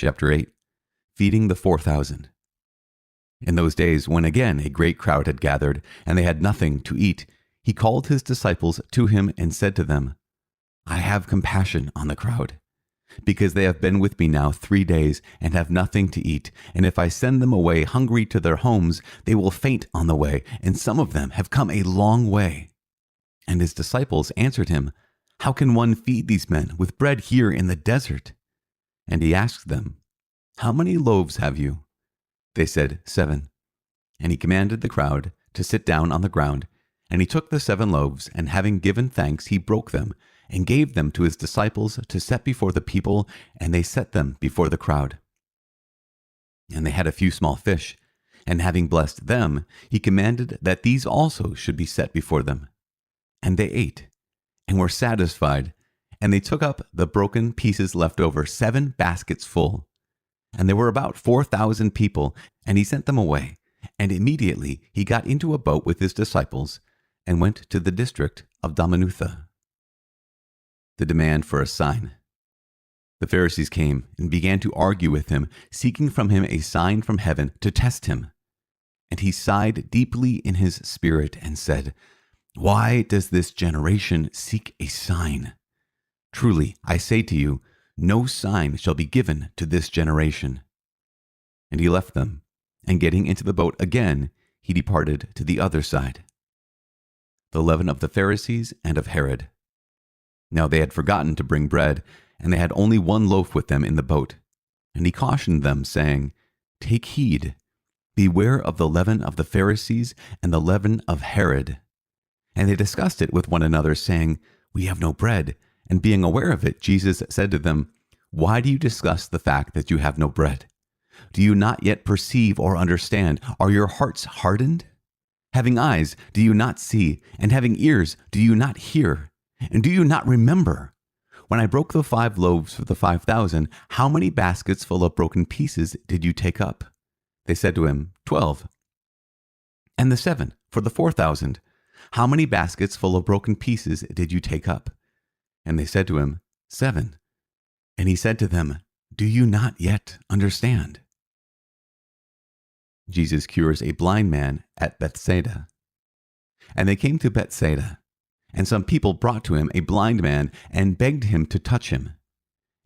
Chapter 8. Feeding the 4,000. In those days, when again a great crowd had gathered, and they had nothing to eat, he called his disciples to him and said to them, I have compassion on the crowd, because they have been with me now 3 days and have nothing to eat. And if I send them away hungry to their homes, they will faint on the way, and some of them have come a long way. And his disciples answered him, How can one feed these men with bread here in the desert? And he asked them, How many loaves have you? They said, 7. And he commanded the crowd to sit down on the ground. And he took the 7 loaves, and having given thanks, he broke them, and gave them to his disciples to set before the people, and they set them before the crowd. And they had a few small fish, and having blessed them, he commanded that these also should be set before them. And they ate, and were satisfied, and they took up the broken pieces left over, 7 baskets full. And there were about 4,000 people, and he sent them away. And immediately he got into a boat with his disciples, and went to the district of Dalmanutha. The demand for a sign. The Pharisees came and began to argue with him, seeking from him a sign from heaven to test him. And he sighed deeply in his spirit and said, Why does this generation seek a sign? Truly, I say to you, no sign shall be given to this generation. And he left them, and getting into the boat again, he departed to the other side. The leaven of the Pharisees and of Herod. Now they had forgotten to bring bread, and they had only 1 loaf with them in the boat. And he cautioned them, saying, Take heed, beware of the leaven of the Pharisees and the leaven of Herod. And they discussed it with one another, saying, We have no bread. And being aware of it, Jesus said to them, Why do you discuss the fact that you have no bread? Do you not yet perceive or understand? Are your hearts hardened? Having eyes, do you not see? And having ears, do you not hear? And do you not remember? When I broke the 5 loaves for the 5,000, how many baskets full of broken pieces did you take up? They said to him, 12. And the 7 for the 4,000, how many baskets full of broken pieces did you take up? And they said to him, 7. And he said to them, Do you not yet understand? Jesus cures a blind man at Bethsaida. And they came to Bethsaida, and some people brought to him a blind man and begged him to touch him.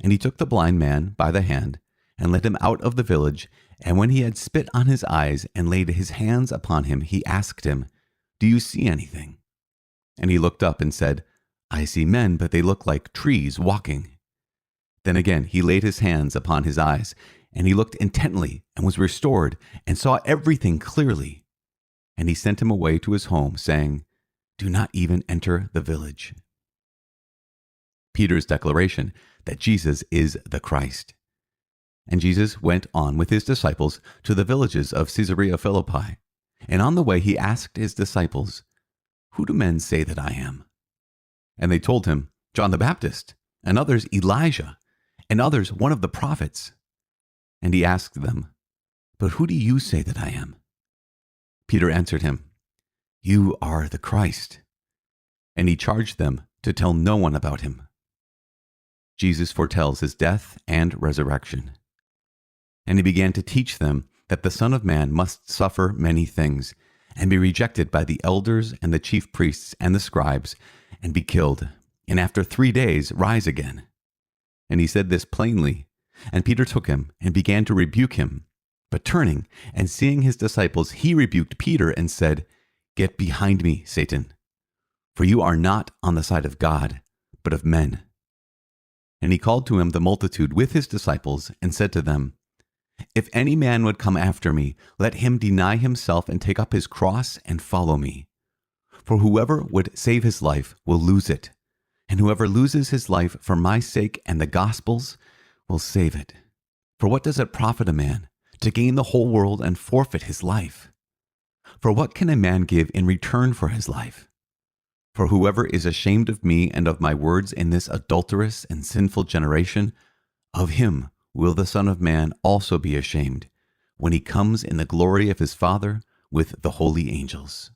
And he took the blind man by the hand and led him out of the village. And when he had spit on his eyes and laid his hands upon him, he asked him, Do you see anything? And he looked up and said, I see men, but they look like trees walking. Then again he laid his hands upon his eyes, and he looked intently and was restored and saw everything clearly. And he sent him away to his home, saying, Do not even enter the village. Peter's declaration that Jesus is the Christ. And Jesus went on with his disciples to the villages of Caesarea Philippi. And on the way he asked his disciples, Who do men say that I am? And they told him, John the Baptist, and others Elijah, and others one of the prophets. And he asked them, But who do you say that I am? Peter answered him, You are the Christ. And he charged them to tell no one about him. Jesus foretells his death and resurrection. And he began to teach them that the Son of Man must suffer many things, and be rejected by the elders and the chief priests and the scribes, and be killed, and after 3 days rise again. And he said this plainly. And Peter took him and began to rebuke him. But turning and seeing his disciples, he rebuked Peter and said, Get behind me, Satan, for you are not on the side of God, but of men. And he called to him the multitude with his disciples and said to them, If any man would come after me, let him deny himself and take up his cross and follow me. For whoever would save his life will lose it, and whoever loses his life for my sake and the gospel's will save it. For what does it profit a man to gain the whole world and forfeit his life? For what can a man give in return for his life? For whoever is ashamed of me and of my words in this adulterous and sinful generation, of him will the Son of Man also be ashamed, when he comes in the glory of his Father with the holy angels.